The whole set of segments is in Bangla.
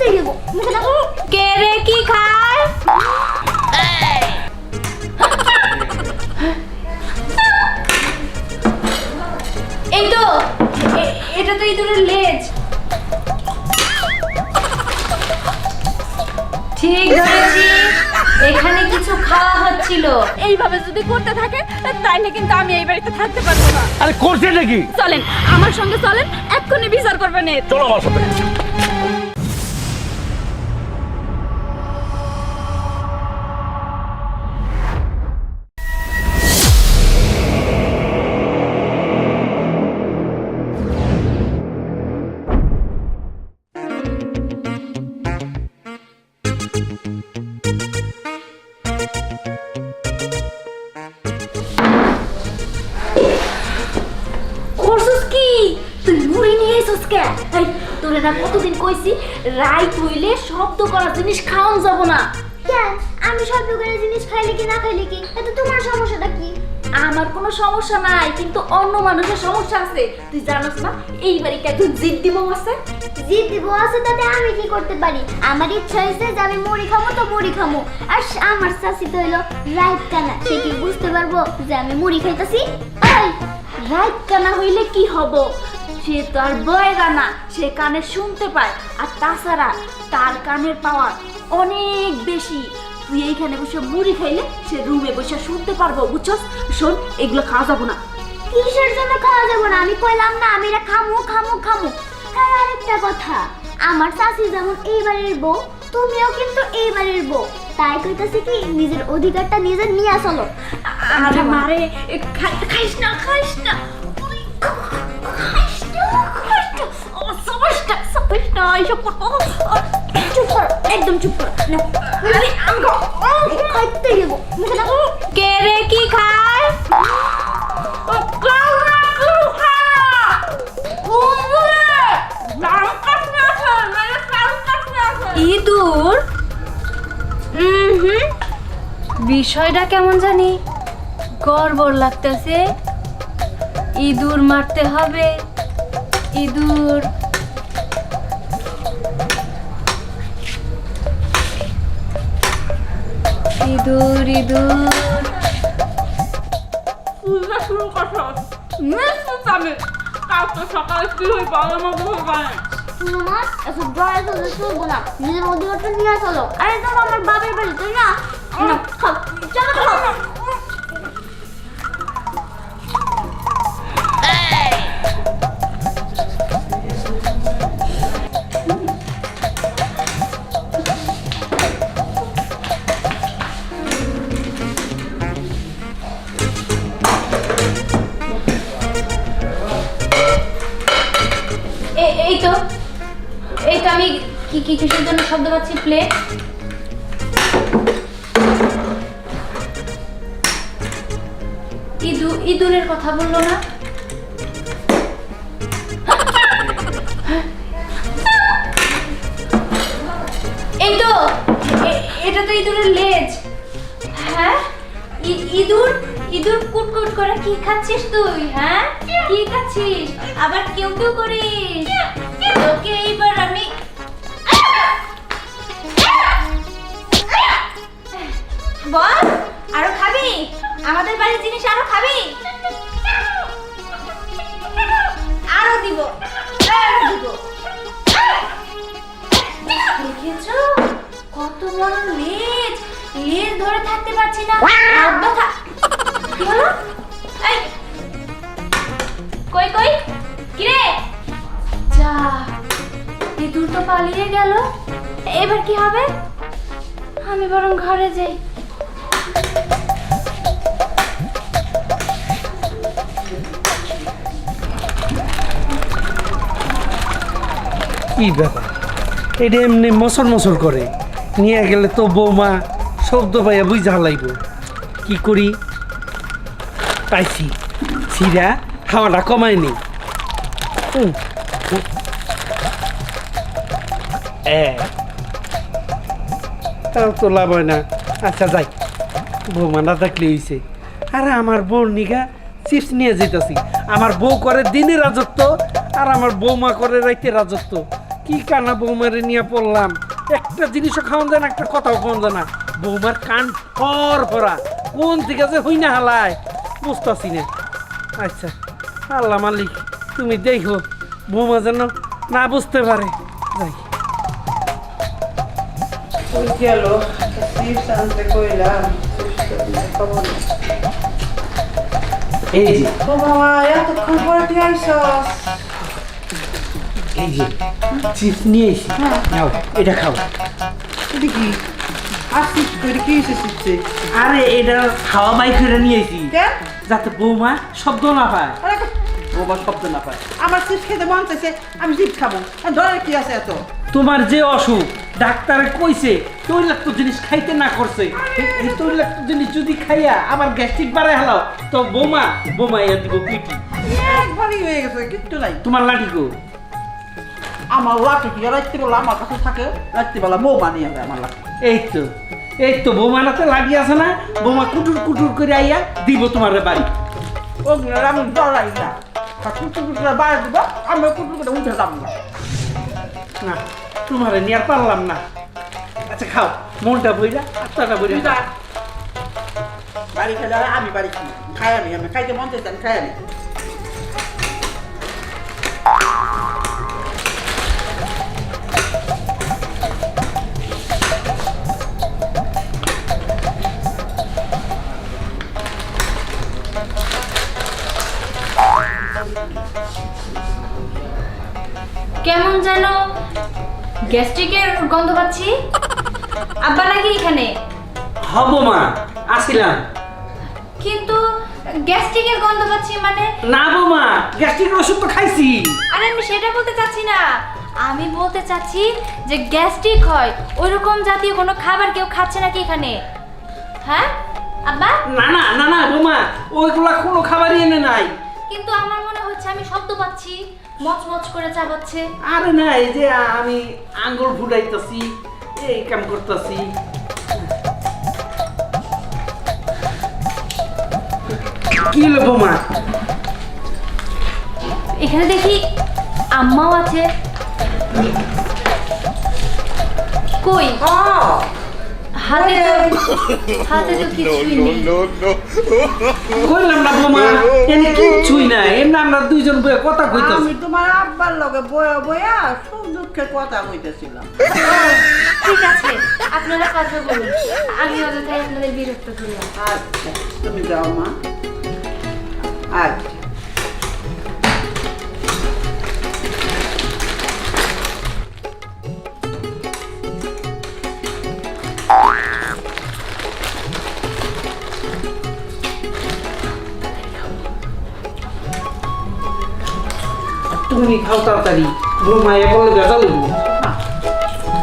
খাইতে দেবো মুখে দেখো কে রে কি খায়? এই তো এটা তো ইঁদুরের লেজ। ঠিক ধরেছি, এখানে কিছু খাওয়া হচ্ছিল। এইভাবে যদি করতে থাকে তাইলে কিন্তু আমি এই বাড়িতে থাকতে পারবো না। আরে করছে নাকি? চলেন আমার সঙ্গে চলেন, এক্ষুনি বিচার করবেন। চলো আমার সাথে। করছস কি তুই? মুড়ি নিয়ে এসেছিস কে? এই তোরে না কতদিন কইছি রাইত হইলে শব্দ করা জিনিস খাওয়া যাব না। কেন আমি শব্দ করে জিনিস খাইলে কি না খাইলে কি, এত তোমার সমস্যাটা কি? আমার কোনো সমস্যা নাই, কিন্তু অন্য মানুষের সমস্যা আছে। তুই জানোস না এই বাড়িতে একজন জিদ্দি বউ আছে। জিদ্দি বউ আছে তাতে আমি কি করতে পারি? আমার ইচ্ছা হয়েছে যে আমি মুড়ি খাবো তো মুড়ি খাবো, আর আমার চাষি তো হইলো রাইত কানা, সে কি বুঝতে পারবো যে আমি মুড়ি খাইতেছি? এই রাইত কানা হইলে কি হব? সে তো আর বয় গানা, সে কানে শুনতে পায়, আর তাছাড়া তার কানের পাওয়ার অনেক বেশি। তুই এইখানে বসে মুড়ি খাইলে সে রুমে বসে শুনতে পারবো, বুঝছস? শোন, এগুলো খাওয়া যাবো না। কিসের জন্য খাওয়া যাবো না? আমি কইলাম না আমি এটা খামু খামু খামু। আর আরেকটা কথা, আমার চাষি যেমন এই বাড়ির বউ, তুমিও কিন্তু এই বাড়ির বউ, তাই কইতাছি কি নিজের অধিকারটা নিজে নিয়ে চলো। আরে মারে, খাইস না খাইস না। চুপ করো, একদম চুপ করো। আরে আমি খাইতে দেবো মুখে দেখো। কে রে কি খায়? ইঁদুর? বিষয়টা কেমন জানি গড়বড় লাগতেছে। ইঁদুর মারতে হবে। ইঁদুর ইঁদুর ইঁদুর শুরু করছো নিশ্চিত আমি কালকে সকালে কি হইব আমার ভুল জানে। তোমার এত ডরা চলে চলবো না, নিজের অধিকারটা নিয়ে চলো। আরে তো আমার বাবার বাড়ি, তাই না? না, খাও, চলো খাও। এই তো আমি কিসের জন্য শব্দ পাচ্ছি? প্লেট। ইঁদুরের কথা বললো না? এই তো এটা তো ইঁদুরের লেজ। হ্যাঁ, ইঁদুর কুটকুট করে কি খাচ্ছিস তুই? হ্যাঁ, কি খাচ্ছিস? আবার কেউ কেউ করিস? তোকে এইবার আমি বল, আরো খাবি? আমাদের বাড়ির জিনিস আরো খাবি? আরো দিব, দেখেছো কত বড় লেজ? লেজ ধরে থাকতে পারছি না, হাত ব্যথা। কি হলো? এই কই কই কি রে? যা, ইঁদুর তো পালিয়ে গেল। এবার কি হবে? আমি বরং ঘরে যাই। কি ব্যাপার, এটা এমনি মসর করে নিয়ে গেলে তো বৌমা শব্দ পাইয়া বুঝা লাগবে। কি করি? পাইছি, সিরা হাওয়াটা কমায়নি। তাও তো লাভ হয় না। আচ্ছা যাই, বৌমা না থাকলে হইছে। আর আমার বউর নিগা চিপস নিয়ে যেতেছি। আমার বউ করে দিনে রাজত্ব, আর আমার বৌমা করে রাইতে রাজত্ব। কি কানা বৌমারে নিয়ে পড়লাম, একটা জিনিসও খাওয়ান যায় না, একটা কথাও খাওয়ান যায় না। বৌমার কান ফর ভরা, কোন থেকে যে হই না হালায় বুঝতেছি না। আচ্ছা আল্লাহ মালিক, তুমি দেখো বৌমা যেন না বুঝতে পারে। যাই ওই গেল চিপস আনতে কইলাম এই যে ও বাবা এতক্ষণ পরে তুই আইসস এই যে চিপস নিয়ে এসি, নাও এটা খাও। এটা কি আসিস করে কি এসেছিস আরে এটা খাওয়া বাই করে নিয়েছি কেন যাতে বৌমা শব্দ না পায়। আরে বাবা শব্দ না পায়, আমার চিপস খেতে মন চাইছে, আমি চিপস খাবো, ধরে কি আছে এত? তোমার যে অসুখ ডাক্তারে কইছে তৈলাক্ত জিনিস খাইতে না করছে, এই তৈলাক্ত জিনিস যদি খাইয়া আবার গ্যাস্ট্রিক বাড়ায় হালাও তো বোমা এর দিব পিটি। একবারই হয়ে গেছে, কিচ্ছু নাই। তোমার লাঠি গো? আমার লাঠি কি রাত্রিবেলা আমার কাছে থাকে, রাত্রিবেলা বউ বানিয়ে হবে আমার লাঠি। এই তো বোমানাতে লাগি আছে না, বোমা কুটুর কুটুর করে আইয়া দিব তোমার বাড়ি। ওগুলো আমি ডরাই না, কুটুর কুটুর বাইরে দিব, আমি কুটুর করে উঠে যাবো না। না তোমারে নিয়ে আর পারলাম না। আচ্ছা খাও, মনটা বইরা আত্মাটা বইরা। বাড়ি খেলে আমি বাড়ি খাই আমি খাইতে মন চাইছে আমি খাই আমি। কেমন যেন গ্যাস্ট্রিকের গন্ধ পাচ্ছি। আব্বা নাকি এখানে? হব মা আসিলাম। কিন্তু গ্যাস্ট্রিকের গন্ধ পাচ্ছি মানে? না বোমা, গ্যাস্ট্রিকের ওষুধ তো খাইছি। আরে আমি সেটা বলতে চাচ্ছি না, আমি বলতে চাচ্ছি যে গ্যাস্ট্রিক হয় ওইরকম জাতীয় কোনো খাবার কেউ খাচ্ছে নাকি এখানে? হ্যাঁ আব্বা? না বোমা, ওইগুলা কোনো খাবারই এনে নাই। কিন্তু আমার মনে হচ্ছে আমি শব্দ পাচ্ছি, মচমচ করে চাবাচ্ছে। আরে না, এই যে আমি আঙ্গুল ফুটাইতেছি, এই কাম করতেছি। কি হলো বোমা? এখানে দেখি আম্মাও আছে। কই হাতে তো কিছুই নেই। কইলাম না বোমা, এনে কিচ্ছুই নাই, এমনি আমরা দুইজন বইয়া কথা কইতাছি। আমি তোমার আব্বার লগে বয়া বয়া সুখ দুঃখের কথা কইতেছিলাম। ঠিক আছে আপনারা কথা বলুন, আমি অযথাই আপনাদের বিরক্ত করলাম। আচ্ছা তুমি যাও মা। আচ্ছা তুমি খাও তাড়াতাড়ি, বোমা এ বলে বেজা লইব।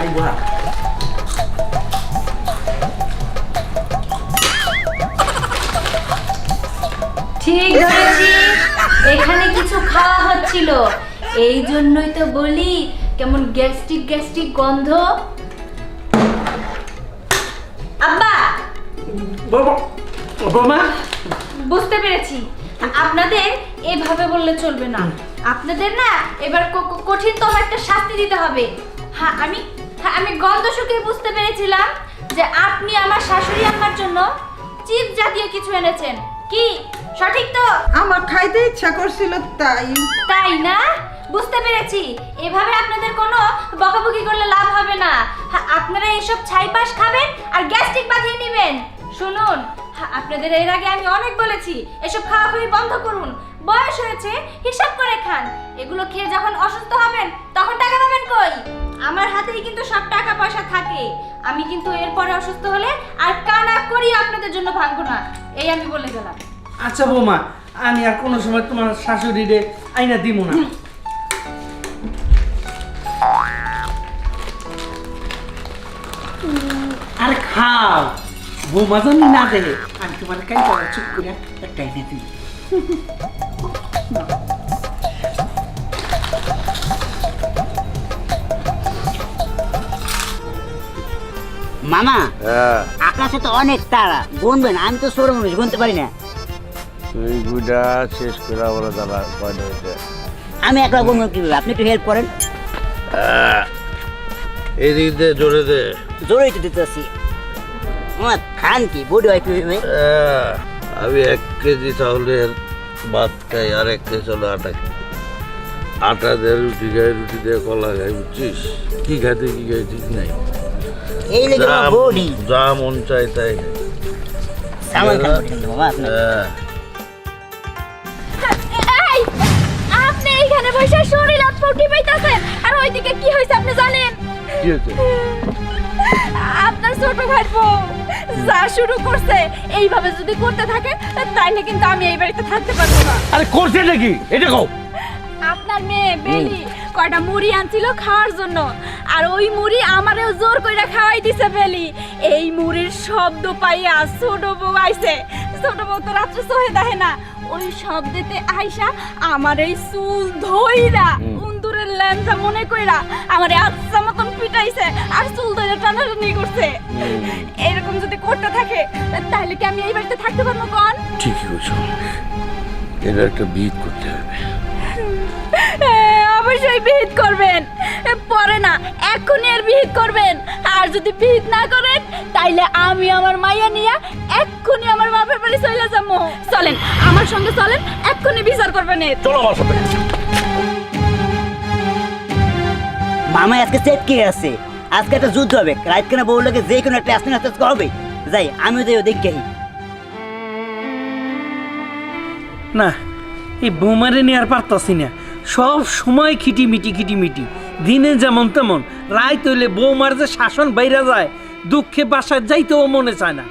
আই বুড়া ঠিক ধরেছি, এখানে কিছু খাওয়া হচ্ছিল, এই জন্যই তো বলি কেমন গ্যাস্ট্রিক গন্ধ। আব্বা বোমা বুঝতে পেরেছি, আপনাদের এভাবে বললে চলবে না, আপনাদের না এবার কঠিনতম একটা শাস্তি দিতে হবে। হ্যাঁ আমি গন্ধ শুকে বুঝতে পেরেছিলাম যে আপনি আমার শাশুড়ি আম্মার জন্য চিপস জাতীয় কিছু এনেছেন। কি সঠিক তো? আমার খাইতে ইচ্ছা করছিল তাই না? বুঝতে পেরেছি, এভাবে আপনাদের কোনো বকাবকি করলে লাভ হবে না। আপনারা এইসব ছাইপাশ খাবেন আর গ্যাস্ট্রিক বাঁধিয়ে নেবেন। শুনুন, আপনাদের এর আগে আমি অনেক বলেছি এসব খাওয়া বন্ধ করুন, বয়স হয়েছে হিসাব করে খান। এগুলো খেয়ে যখন অসুস্থ হবেন তখন টাকা পাবেন কই? আমার হাতেই কিন্তু সব টাকা পয়সা থাকে, আমি কিন্তু এরপরে অসুস্থ হলে আর কানা করি আপনাদের জন্য ভাঙবো না, এই আমি বলে গেলাম। আচ্ছা বোমা, আমি আর কোনো সময় তোমার শাশুড়িরে আইনা দিব না। আরে খাও, বোমা জানি না দেহে, আমি তোমার কাই চুপ করে একটা এনে দিই। মামা আকাশে তো অনেক তারা, গুনবেন, আমি তো ছোট মানুষ গুনতে পারি না। তুই গুডা শেষ করে বলে দাদা কয়টা হয়েছে? আমি একলা গুনবো কিভাবে, আপনি একটু হেল্প করেন। এদিক দে জোরে দে। জোরেই তো দিতেছি আমার খান কি বডি হয় কিভাবে আমি 1 কেজি চাউলের ভাত খাই আর 1 কেজি চাউলের আটা খাই। আটা দিয়ে রুটি খাই, রুটি দিয়ে কলা খাই, বুঝছিস? কি খাইতে কি খাই ঠিক নাই। এই লেগে বডি যা মন চাই তাই খাই। সামান খান কিন্তু বাবা আপনি এই আপনি এইখানে বসে শরীর আটপটি পাইতাছেন আর ওইদিকে কি হইছে আপনি জানেন? কি হয়েছে? আপনার ছোট ভাই বউ যা শুরু করছে এইভাবে যদি করতে থাকে তাইলে কিন্তু আমি এই বাড়িতে থাকতে পারবো না। আরে করছে নাকি এটা কও। আপনার মেয়ে বেলি কয়টা মুড়ি আনছিল খাওয়ার জন্য আর ওই মুড়ি আমারেও জোর কইরা খাওয়াই দিছে বেলি। এই মুড়ির শব্দ পাইয়া ছোট বউ আইছে। ছোট বউ তো রাত্রে সহে দেখে না, ওই শব্দেতে আইসা আমার এই চুল ধইরা উন্দুরের ল্যাংচা মনে কইরা আমার আচ্ছা মতন পিটাইছে আর চুল ধরে টানাটানি করছে। এরকম যদি করতে থাকে তাহলে কি আমি এই বাড়িতে থাকতে পারবো কোন? ঠিকই বলছো, এটা একটা বিট করতে হবে। অবশ্যই বিহিত করবেন, পরে না এখনই এর বিহিত করবেন। আর যদি বিহিত না করেন তাইলে আমি আমার মাইয়া নিয়ে এক্ষুনি আমার বাপের বাড়ি চলে যাবো। চলেন আমার সঙ্গে চলেন, এক্ষুনি বিচার করবেন এর। চলো আমার সাথে। মামা আজকে সেট কে আছে, আজকে একটা যুদ্ধ হবে। রাত কেনা বউ লাগে যে কোনো একটা আসতে আসতে হবে। যাই আমিও যাই দেখি। না এই বৌমারে নিয়ে আর পারতাছি না, সব সময় খিটিমিটি দিনে যেমন তেমন, রাত হইলে বৌমার যে শাসন বাইরা যায়, দুঃখে বাসায় যাইতেও মনে চায় না।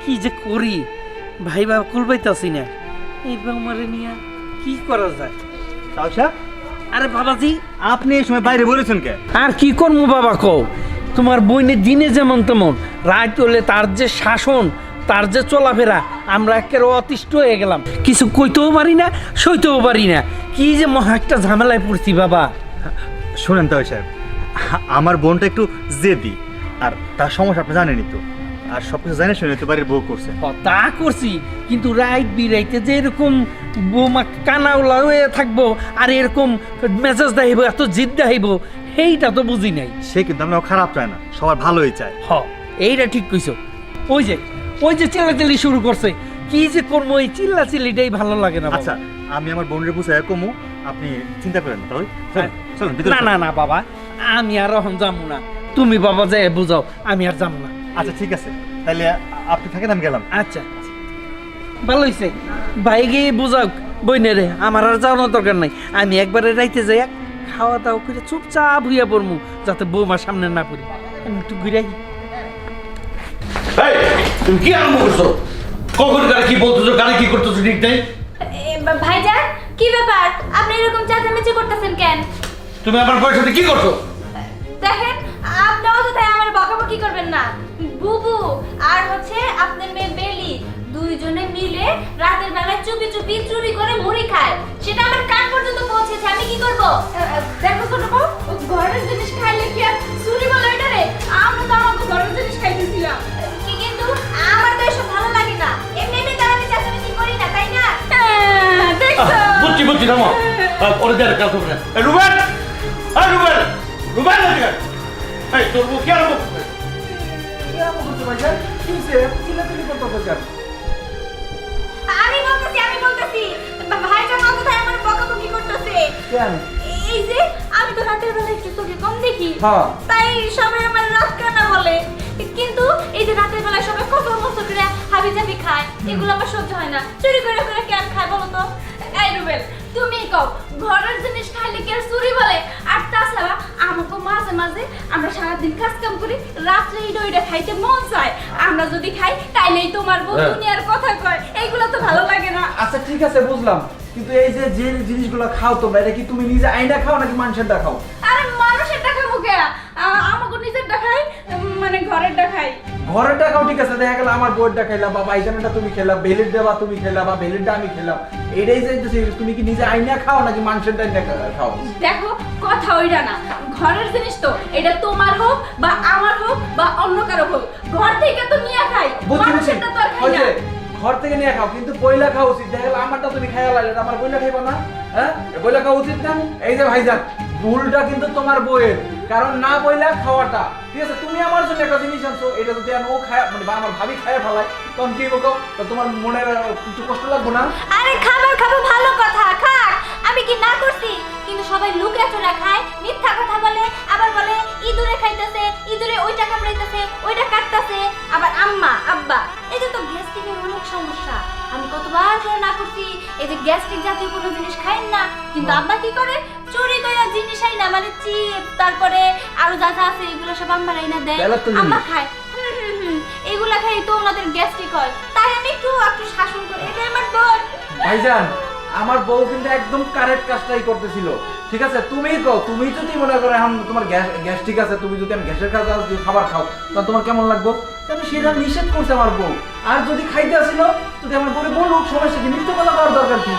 কি যে করি ভাইবা কুলবাইতাছি না, এই বৌমারে নিয়ে কি করা যায়? তাওসা, আরে বাবাজি আপনি এই সময় বাইরে বলেছেন কে? আর কি করবো বাবা কও, তোমার বইনের দিনে যেমন তেমন, রাত হলে তার যে শাসন, তার যে চলাফেরা, আমরা একেবারে অতিষ্ঠ হয়ে গেলাম। কিছু কইতেও পারি না, সইতেও পারি না। কি যে মহা একটা ঝামেলায় পড়ছি বাবা। শোনেন তাও সাহেব, আমার বোনটা একটু জেদি, আর তার সমস্যা আপনি জানেনই তো। আর সব কিছু জানে শুনে তো বাড়ির বউ করছে। তা করছি, কিন্তু রাইত বিরাইতে যে এরকম বৌমা কানাওলা হয়ে থাকবো আর এরকম মেজাজ দেখাইব, এত জিদ দেখাইব, সেইটা তো বুঝি নাই। সে কিন্তু আমরা খারাপ চায় না, সবার ভালোই চায়। হ এইটা ঠিক কইছো। ওই যে চিল্লাচিল্লি শুরু করছে, কি যে করবো, এই চিল্লাচিল্লিটাই ভালো লাগে না। আচ্ছা, আমি আমার বোনের বুঝাই কমু, আপনি চিন্তা করেন তাই। চলুন ভিতরে। না না না বাবা, আমি আর এখন যাবো না, তুমি বাবা যাই বুঝাও, আমি আর যাবো না। আচ্ছা ঠিক আছে, তাহলে আপনি থাকেন, আমি গেলাম। আচ্ছা ভালো হয়েছে, ভাই গিয়ে বুঝাও বইনেরে, আমার আর যাওয়ানোর দরকার নাই। আমি একবারে রাইতে যাই, খাওয়া দাওয়া করে চুপচাপ হইয়া পড়মু, যাতে বৌমার সামনে না পড়ি। আমি একটু ঘুরাই। তুমি কি আরম্ভ করছো? কখন গাড়ি কি বলতেছো, গাড়ি কি করতেছো ঠিক নাই? ভাইজান কি ব্যাপার, আপনি এরকম চেঁচামেচি করতেছেন কেন? তুমি আমার বউয়ের সাথে কি করছো? দেখেন আপনি অযথায় আমার বকাবকি করবেন না। বুবু আর হচ্ছে আপনার মেয়ে বেলি দুইজনে মিলে রাতের বেলায় চুপি চুপি চুরি করে মুড়ি খায়, সেটা আমার কান পর্যন্ত পৌঁছেছে। আমি কি করব? দেখো ছোট বউ, ঘরের জিনিস খাইলে কি আর চুরি বলে এটা রে? আমরা তো আমাকে ঘরের জিনিস খাইতেছিলাম কি, কিন্তু আমার তো এসব ভালো লাগে না। এমনি তার আমি চেঁচামেচি করি না, তাই না? দেখছো বুঝছি থামো। ওরে দেখ কাজ করবে না। রুবেল, রুবেল এদিকে। এই তোর বউ কি আরম্ভ করছে? আমি বলতেছি ভাইজান অযথায় আমার বকাবকি করতেছে। এই যে আমি তো রাতের বেলা একটু চোখে কম দেখি, তাই সবাই আমার রাত কানা বলে। কিন্তু এই যে রাতের বেলায় সবাই কত মস্ত করে হাবি জাবি খায়, এগুলো আমার সহ্য হয় না। চুরি করে করে কেন খায় বলো তো? এই রুবেল তুমি কও, ঘরের জিনিস খাইলে কি আর চুরি বলে? আর তাছাড়া আমাকে মাঝে মাঝে আমরা সারাদিন কাজ কাম করি, রাত্রে ওইটা খাইতে মন চায়। আমরা যদি খাই তাইলেই তোমার বউ দুনিয়ার কথা কয়, এইগুলো তো ভালো লাগে না। আচ্ছা ঠিক আছে বুঝলাম, কিন্তু এই যে যে জিনিসগুলো খাও তোমরা, এটা কি তুমি নিজে আইনা খাও নাকি মানুষেরটা খাও? আরে মানুষের টাকা মুখে আমাকে নিজেরটা খাই, মানে ঘরেরটা খাই। ঘরেরটা খাও ঠিক আছে, দেখা গেল আমার বউয়েরটা খাইলাম বা বাইজানটা তুমি খেলা, বেলের দেওয়া তুমি খেলা বা বেলেরটা আমি খেলাম, এটাই চাইতেছি তুমি কি নিজে আইনা খাও নাকি মানুষেরটা খাও? দেখো কথা ওইটা না, ঘরের জিনিস তো এটা তোমার হোক বা আমার হোক বা অন্য কারো হোক, ঘর থেকে তো নিয়ে খাই, মানুষেরটা তো আর খাই না। ঘর থেকে নিয়ে খাও, কিন্তু বইলা খাওয়া উচিত। দেখা গেল আমারটা তুমি খাইয়া লাগলে আমার বইলা খাইবা না, হ্যাঁ? বইলা খাওয়া উচিত না। এই যে ভাইজান ভুলটা কিন্তু তোমার বউয়ের, কারণ না বইলা খাওয়াটা, ঠিক আছে? তুমি আমার জন্য একটা জিনিস আনছো, এটা যদি ও খায় মানে বা আমার ভাবি খায় ফেলায়, তখন কি বলবো? তো তোমার মনের কিছু কষ্ট লাগবে না? আরে খাবার খাবো, ভালো কথা, খাক। আমি কি না করছি? কিন্তু সবাই লুকে চোরা খায়, মিথ্যা কথা বলে, আবার বলে ইঁদুরে খাইতেছে, ইঁদুরে ওইটা কামড়াইতেছে, ওইটা কাটতেছে। আবার আম্মা আব্বা, এই যে তো গ্যাস্ট্রিকের অনেক সমস্যা, আমি কতবার করে না করছি এই যে গ্যাস্ট্রিক জাতীয় কোনো জিনিস খাই না, কিন্তু আব্বা কি করে চুরি করে জিনিস আই না, মানে চিপ, তারপরে আরো যা যা আছে এগুলো সব আম্মা রাইনা দেয়, বেলার তো জিনিস। আম্মা খায়। এগুলা খাই তো ওনাদের গ্যাস্ট্রিক হয়, তাই আমি একটু একটু শাসন করি, এটা আমার দোষ। ভাইজান, আমার বউ কিন্তু একদম কারেক্ট কাজটাই করতেছিল, ঠিক আছে? তুমিই কও, তুমি যদি মনে করো এখন তোমার গ্যাস ঠিক আছে, তুমি যদি আমি গ্যাসের কাজ খাবার খাও, তখন তোমার কেমন লাগবে? আমি সেটা নিষেধ করছে আমার বউ। আর যদি খাইতে আসিল, যদি আমার বউরে বলুক, সমস্যা কি? মিথ্যে কথা করার দরকার কি?